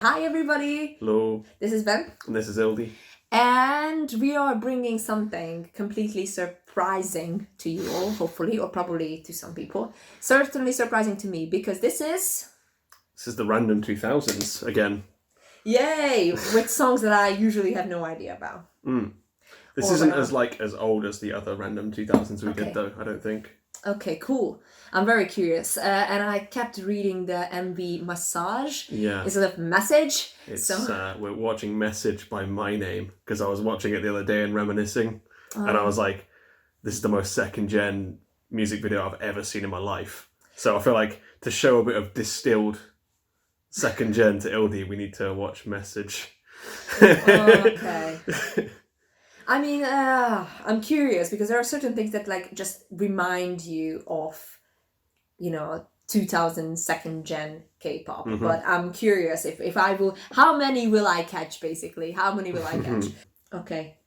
Hi everybody! Hello, This is Ben. and this is Ildi. And we are bringing something completely surprising to you all, hopefully, or probably to some people. Certainly surprising to me, because this is... This is the random 2000s again. Yay! With songs that I usually have no idea about. This isn't as old as the other random 2000s we did though, I don't think. Okay, cool. I'm very curious. And I kept reading the MV Massage instead of Message. We're watching Message by MYNAME, because I was watching it the other day and reminiscing. And I was like, this is the most second gen music video I've ever seen in my life. So I feel like to show a bit of distilled second gen to Ildi, we need to watch Message. Okay. I mean, I'm curious because there are certain things that like just remind you of, 2000 second gen K-pop. Mm-hmm. But I'm curious if I will, how many will I catch basically? How many will I catch? Okay.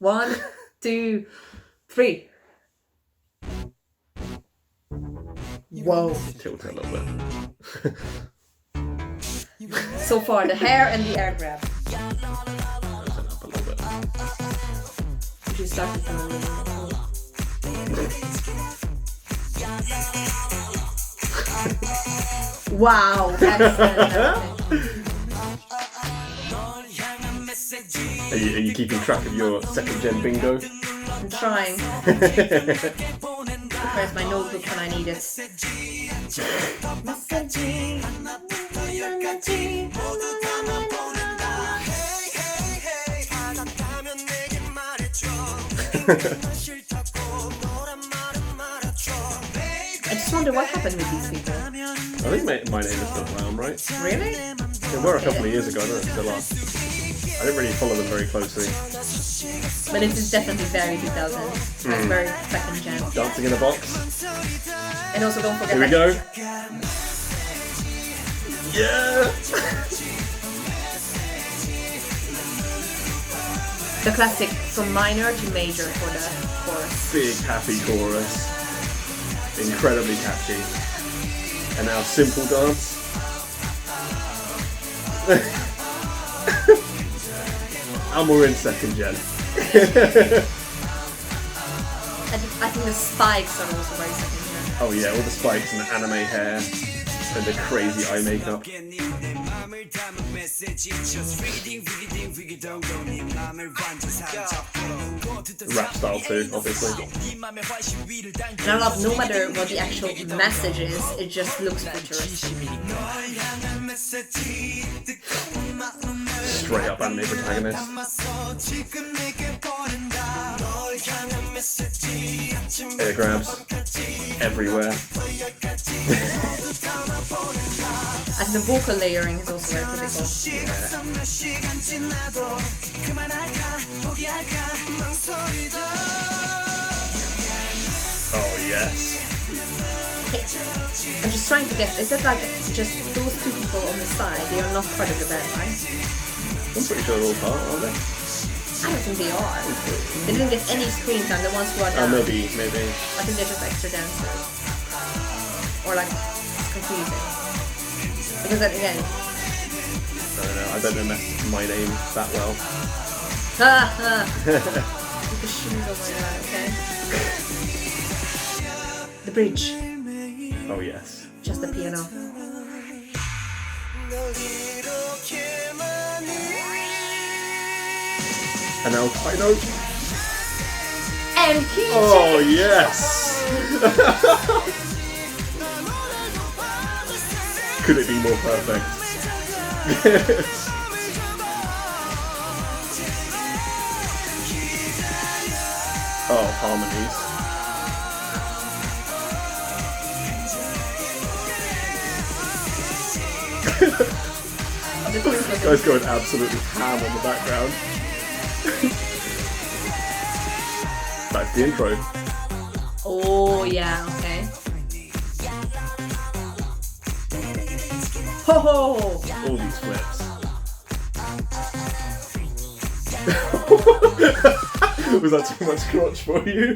1, 2, 3. Whoa. Tilt it a little bit. So far, the hair and the air grab. Up a little bit. You started from the Wow, that's Are you keeping track of your second gen bingo? I'm trying. Where's my notebook when I need it? I just wonder what happened with these people. I think my name is still around, right? Really? They were a couple of years ago, I don't know if they're still are. I didn't really follow them very closely. But it is definitely very 2000. It's very second gen. Dancing in a box. And also don't forget Here we go. Yeah! the classic from minor to major for the chorus. Big happy chorus. Incredibly catchy. And now simple dance. And we're in second gen. I think the spikes are also very second gen. Oh yeah, all the spikes and the anime hair and the crazy eye makeup. Rap style too, obviously. And I love no matter what the actual message is, it just looks futuristic. Straight up anime protagonist. Air grabs everywhere. And the vocal layering is also very typical. Oh yes. I'm just trying to guess, is it like just those two people on the side, they are not part of the band, right? I'm pretty sure they're all part, aren't they? I don't think they are. They didn't get any screen time, the ones who are down. Maybe. I think they're just extra dancers. Or like, confusing. Because then again... I don't know, I don't know my name that well. With the shoes over your eye, okay? The bridge. Oh yes. Just the piano. And now high note. And key Oh yes! Could it be more perfect? Oh, harmonies. Guy's going absolutely ham on the background. That's the intro. Oh yeah, okay. Ho ho! All these flips. Was that too much crotch for you?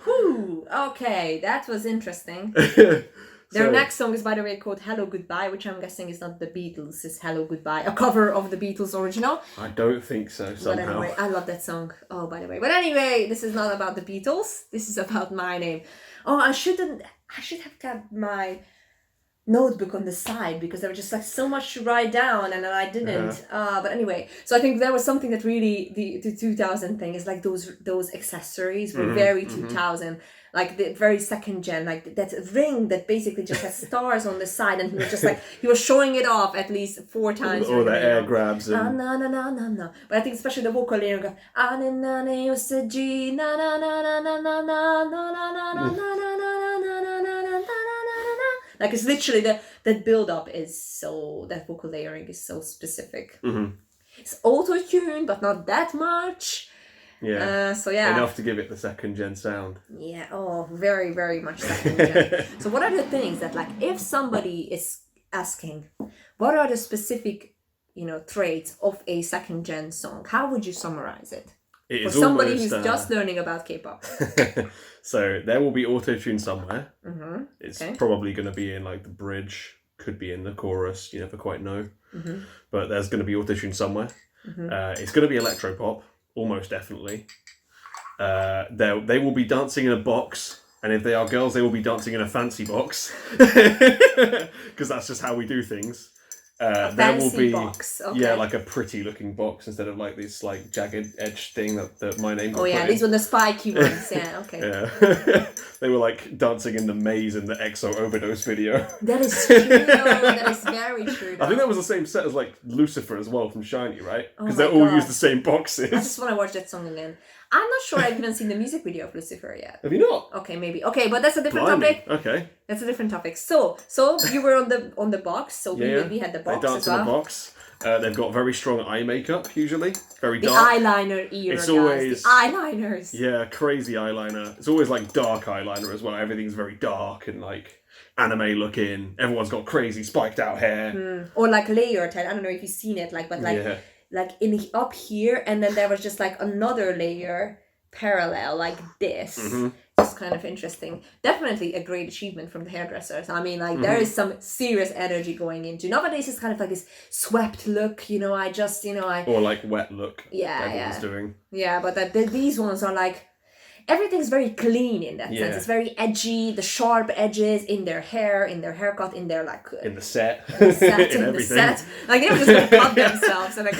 Whew, okay, that was interesting. Their So- next song is, by the way, called Hello Goodbye, which I'm guessing is not the Beatles, it's Hello Goodbye, a cover of the Beatles original. I don't think so, But somehow. anyway, I love that song. Oh, by the way. But anyway, this is not about the Beatles. This is about my name. Oh, I should have kept my notebook on the side because there was just like so much to write down and then I didn't. But anyway, so I think there was something that really the 2000 thing is like those accessories were very 2000. Like the very second gen, like that ring that basically just has stars on the side, and he was just like he was showing it off at least 4 times. All the air grabs and No. But I think especially the vocal layer go like it's literally that build up is so that vocal layering is so specific. It's auto-tuned, but not that much. yeah, So yeah. enough to give it the second gen sound. Yeah, oh, very, very much second gen. So what are the things that, like, if somebody is asking, what are the specific, traits of a second gen song? How would you summarize it? It For is somebody almost, who's just learning about K-pop. So there will be auto-tune somewhere. Mm-hmm. It's Okay. probably going to be in like the bridge, could be in the chorus, you never quite know. But there's going to be auto-tune somewhere. It's going to be electropop, almost definitely. They will be dancing in a box, and if they are girls, they will be dancing in a fancy box. Because that's just how we do things. A there will fancy be box. Okay. yeah, like a pretty looking box instead of like this like jagged edge thing that my name. Oh yeah, these were the spiky ones. Yeah, okay. Yeah, they were like dancing in the maze in the EXO Overdose video. That is true. That is very true. I think that was the same set as like Lucifer as well from Shiny, right? Because Oh they my all God. use the same boxes. I just want to watch that song again. I'm not sure I've even seen the music video of Lucifer yet. Have you not? Okay, maybe. Okay, but that's a different Blimey. topic. Okay. That's a different topic. So you were on the box. So we had the box They dance as in well. the box. They've got very strong eye makeup usually, very The dark. eyeliner era, It's guys. always- The eyeliners. Yeah, crazy eyeliner. It's always like dark eyeliner as well. Everything's very dark and like anime looking. Everyone's got crazy spiked out hair. Or like layer type. I don't know if you've seen it, like Yeah. like in up here, and then there was just like another layer parallel like this. It's kind of interesting. Definitely a great achievement from the hairdressers. I mean, like there is some serious energy going into. Nowadays it's kind of like this swept look, Or like wet look. Yeah, Everyone's yeah. doing. Yeah, but these ones are like everything's very clean in that Yeah. sense. It's very edgy, the sharp edges in their hair, in their haircut, in their like In the set. set, in in the everything. set. Like they were just gonna cut themselves, and like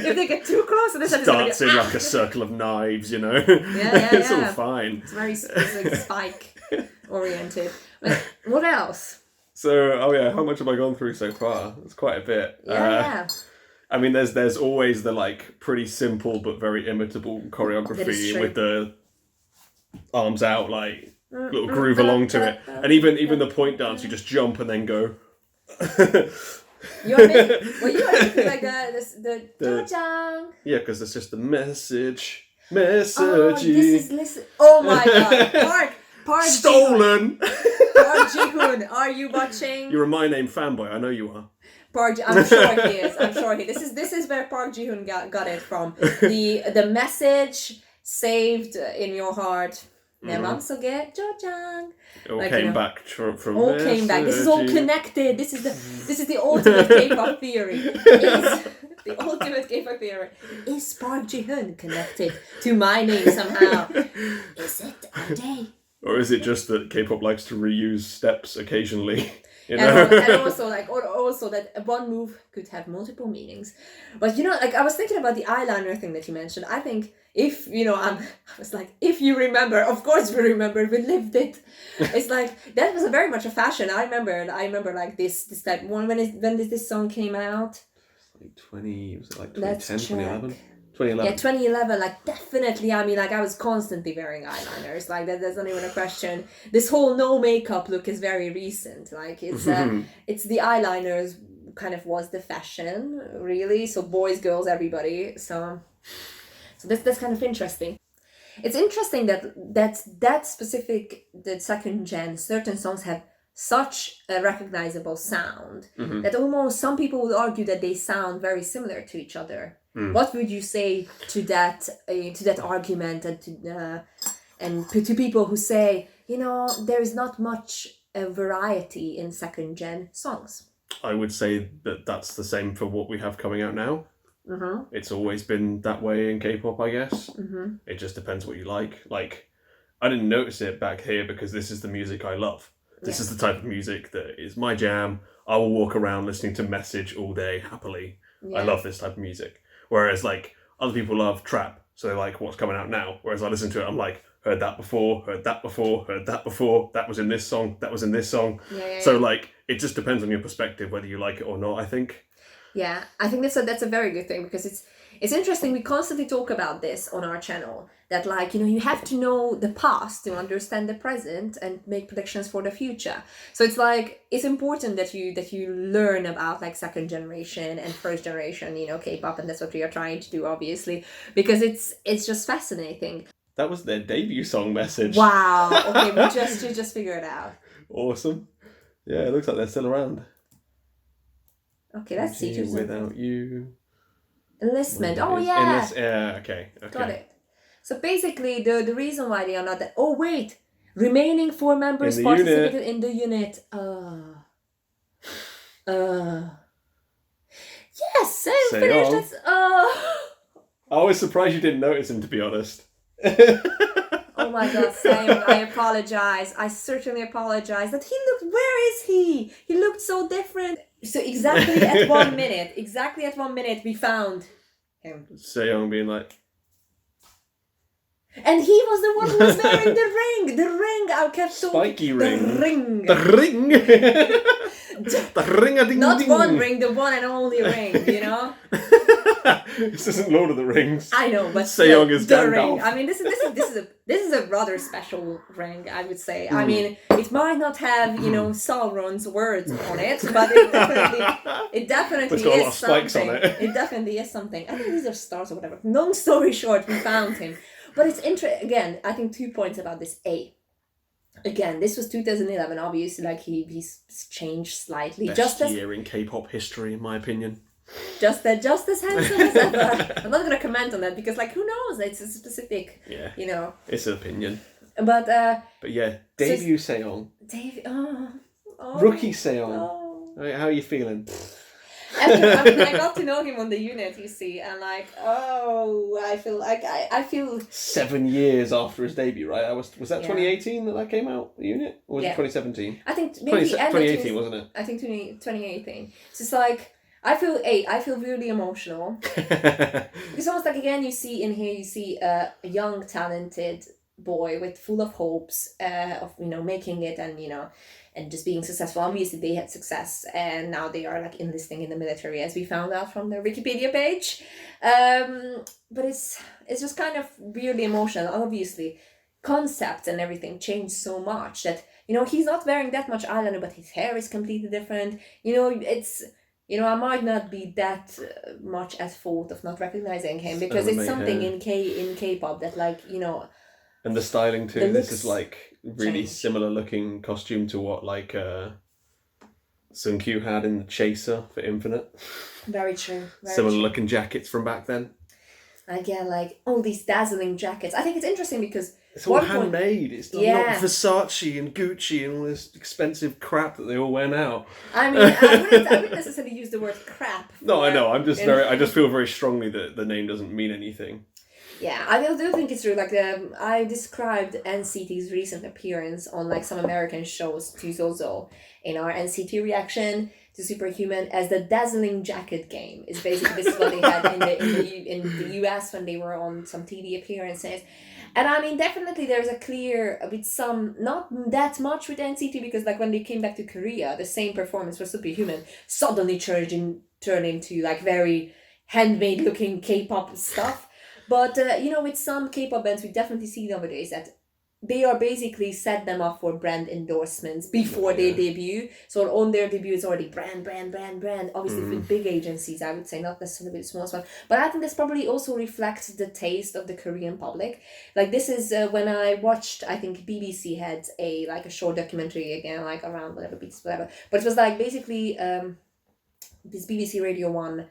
if they get too close, and this is gonna Dancing go, like a circle of knives, you know? yeah, It's all yeah. fine. It's very like spike oriented. But what else? So, oh yeah, how much have I gone through so far? It's quite a bit. Yeah. I mean, there's always the like pretty simple but very imitable That is choreography true. with the arms out, like little groove along to it, and even the point dance, you just jump and then go. You are making like the Jojang. Yeah, because it's just the message. Oh, this Messagey. is listen. Oh my God, Park Stolen. Park Ji-hoon, are you watching? You're a MYNAME fanboy. I know you are. I'm sure he is. This is where Park Ji-hoon got it from. The message saved in your heart. Never forget Jojang. It all Like, came you know, back from All came back. This is all Messagey. connected. This is the ultimate K-pop theory. The ultimate K-pop theory. Is Park Ji-hoon connected to my name somehow? Is it? Are they? Or is it just that K-pop likes to reuse steps occasionally? You know? And also that one move could have multiple meanings. But like I was thinking about the eyeliner thing that you mentioned. I think if I was like, if you remember, of course we remember, we lived it. It's like that was very much a fashion. I remember like this type one when did this song came out? Like 20, was it like Let's 2010, 2011? check. 2011. Yeah, 2011, like definitely. I mean, like I was constantly wearing eyeliners. Like that's not even a question. This whole no makeup look is very recent. Like it's the eyeliners kind of was the fashion, really. So boys, girls, everybody. So that's kind of interesting. It's interesting that specific the second gen certain songs have such a recognizable sound that almost some people would argue that they sound very similar to each other. What would you say to that argument and to people who say there is not much a variety in second gen songs. I would say that that's the same for what we have coming out now. It's always been that way in K-pop, I guess. It just depends what you like. Like, I didn't notice it back here because this is the music I love. This is the type of music that is my jam. I will walk around listening to Message all day happily. I love this type of music. Whereas, like, other people love trap, so they like what's coming out now. Whereas I listen to it, I'm like, heard that before, heard that before, heard that before, that was in this song, that was in this song. So, like, it just depends on your perspective whether you like it or not, I think. Yeah, I think that's a very good thing, because it's interesting. We constantly talk about this on our channel, that, like, you know, you have to know the past to understand the present and make predictions for the future. So it's like, it's important that you learn about, like, second generation and first generation, you know, K-pop, and that's what we are trying to do, obviously, because it's just fascinating. That was their debut song, Message. Wow. Okay, we just figured it out. Awesome. Yeah, it looks like they're still around. Okay, let's see. Without you. Enlistment. Oh, yeah. Yeah, okay. Got it. So basically, the reason why they are not that... Oh, wait. Remaining 4 members participated in the unit. Yes, I'm finished. That's... I was surprised you didn't notice him, to be honest. Oh my god, same. I apologize. I certainly apologize. That he looked... Where is he? He looked so different. So exactly at 1 minute, we found him. Seong being like... And he was the one who was wearing the ring. The ring. I kept talking. Spiky ring. The ring. The ring. The ring-a-ding-ding. Not one ring, the one and only ring, you know? This isn't Lord of the Rings. I know, but Seong is the ring. Gandalf. I mean, this is a rather special ring, I would say. I mean, it might not have, you know, Sauron's words on it, but it definitely it's got a lot is of spikes something. on it. It definitely is something. I think these are stars or whatever. Long story short, we found him. But it's interesting. Again, I think 2 points about this. Again, this was 2011. Obviously, like he's changed slightly. Best year in K-pop history, in my opinion. Just as handsome as ever. I'm not gonna comment on that because, like, who knows? It's a specific. Yeah. You know. It's an opinion. But yeah, debut Seong. Rookie Seong. Oh. How are you feeling? I got to know him on the unit, you see, and like, I feel 7 years after his debut, right? Was that 2018 that came out, the unit? Or was it 2017? I think maybe 2018, wasn't it? I think 2018. So it's like, I feel really emotional. It's almost like, again, you see a young, talented boy with full of hopes of, you know, making it, and, you know, and just being successful. Obviously, they had success, and now they are, like, enlisting in the military, as we found out from their Wikipedia page. But it's just kind of weirdly emotional. Obviously, concepts and everything changed so much that, you know, he's not wearing that much eyeliner, but his hair is completely different. You know, it's... You know, I might not be that much at fault of not recognizing him, because it's something in K-pop that, like, you know... And the styling too. This is like really similar looking costume to what, like, Sunkyu had in the Chaser for Infinite. Very true. Similar looking jackets from back then. Again, like, all these dazzling jackets. I think it's interesting because... It's all handmade. It's not Versace and Gucci and all this expensive crap that they all wear now. I mean, I wouldn't necessarily use the word crap. No, I know. I just feel very strongly that the name doesn't mean anything. Yeah, I do think it's true. Like, I described NCT's recent appearance on, like, some American shows to Zozo in our NCT reaction to Superhuman as the dazzling jacket game. It's basically, this is what they had in the US when they were on some TV appearances. And I mean, definitely there's a clear, with some, not that much with NCT, because, like, when they came back to Korea, the same performance for Superhuman suddenly turned into, like, very handmade looking K-pop stuff. But, you know, with some K-pop bands, we definitely see nowadays that they are basically set them up for brand endorsements before they debut. So on their debut, it's already brand. Obviously, with big agencies, I would say, not necessarily with small ones. But I think this probably also reflects the taste of the Korean public. Like, this is when I watched, I think BBC had a short documentary again, like, around whatever beats, whatever. But it was, like, basically this BBC Radio 1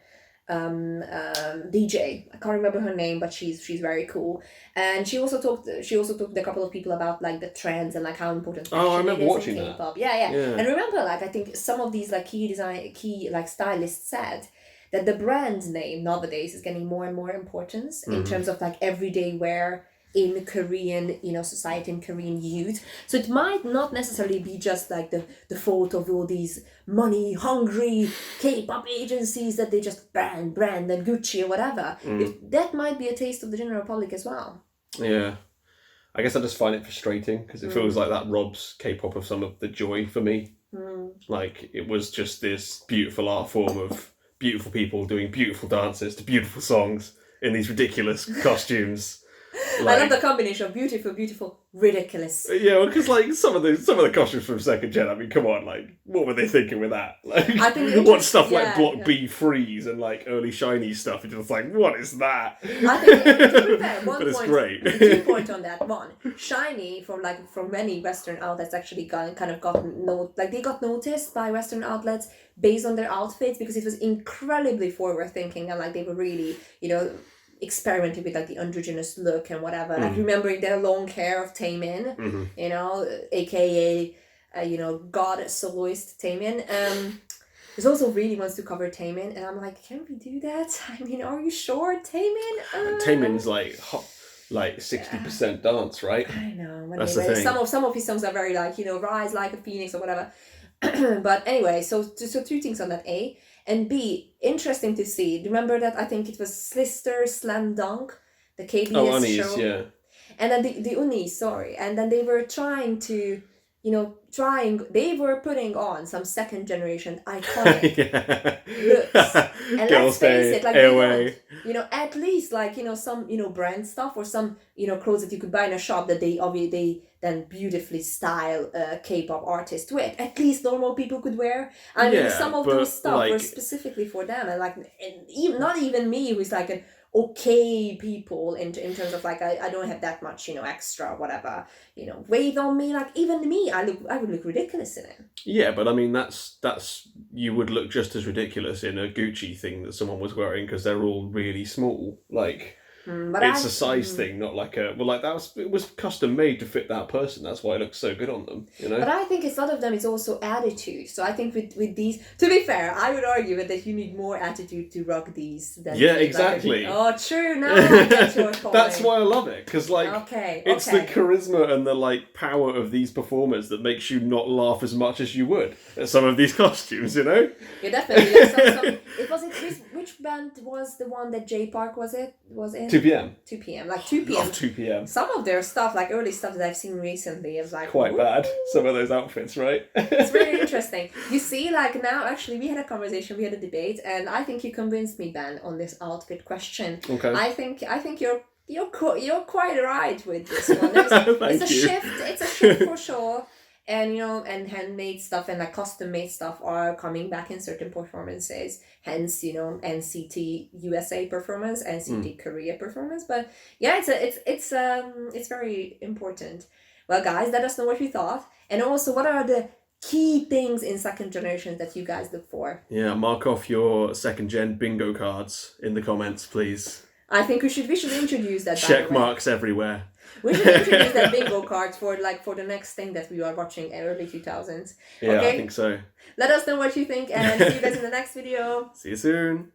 DJ. I can't remember her name, but she's very cool. And she also talked to a couple of people about like the trends and like how important Oh, I fashion remember is watching in that. K-pop. Yeah. Yeah. And remember, like I think some of these like key like stylists said that the brand name nowadays is getting more and more importance in terms of like everyday wear in Korean, society, in Korean youth. So it might not necessarily be just like the fault of all these money hungry K-pop agencies that they just brand and Gucci or whatever. If that might be a taste of the general public as well. Yeah. I guess I just find it frustrating because it feels like that robs K-pop of some of the joy for me. Like it was just this beautiful art form of beautiful people doing beautiful dances to beautiful songs in these ridiculous costumes. I love the combination of beautiful, ridiculous. Yeah, because like some of the costumes from second gen. I mean, come on, like what were they thinking with that? Like, I think what stuff like Block B freeze and like early shiny stuff? It's just like, what is that? I think to be fair, But it's great. 2 point on that one. Shiny from many Western outlets actually got noticed by Western outlets based on their outfits because it was incredibly forward thinking and like they were really experimenting with like the androgynous look and whatever. Like remembering their long hair of Taemin, aka god soloist Taemin. There's also really wants to cover Taemin, and I'm like, can we do that? I mean, are you sure, Taemin? Taemin's like 60% dance, right? I know. That's the thing. Some of his songs are very like rise like a phoenix or whatever. But anyway, so 2 things on that. A and B, interesting to see. They that I think it was Slister Slam Dunk, the KBS show. Yeah. And then the Unis, sorry. And then they were trying to, they were putting on some second generation iconic looks. And let's face it, like Airway. they want, at least like, some, brand stuff or some, clothes that you could buy in a shop that they then beautifully style K-pop artist with. At least normal people could wear. I mean, some of those stuff were specifically for them. And like, even not even me, who's like an okay people in terms of like I don't have that much extra whatever weight on me. Like even me, I would look ridiculous in it. Yeah, but I mean that's you would look just as ridiculous in a Gucci thing that someone was wearing because they're all really small. Like but it's a size thing, not like it was custom made to fit that person. That's why it looks so good on them, But I think a lot of them is also attitude. So I think with these, to be fair, I would argue that you need more attitude to rock these than exactly. True. Now I get your point. That's why I love it because it's the charisma and the like power of these performers that makes you not laugh as much as you would at some of these costumes. Yeah, definitely. Which band was the one that J Park was in? 2 p.m. 2 p.m. Like 2 p.m. Love 2 p.m. Some of their stuff, like early stuff that I've seen recently, is like quite bad. Some of those outfits, right? It's very interesting. You see, like now, actually, we had a conversation, we had a debate, and I think you convinced me, Ben, on this outfit question. Okay. I think you're quite right with this one. It's a shift. It's a shift for sure. And and handmade stuff and like custom made stuff are coming back in certain performances. Hence, NCT USA performance, NCT Korea performance. But yeah, it's very important. Well, guys, let us know what you thought, and also what are the key things in second generation that you guys look for. Yeah, mark off your second gen bingo cards in the comments, please. I think we should introduce that. Check marks everywhere. We should introduce that bingo card for the next thing that we are watching early 2000s. Yeah, okay? I think so. Let us know what you think and see you guys in the next video. See you soon.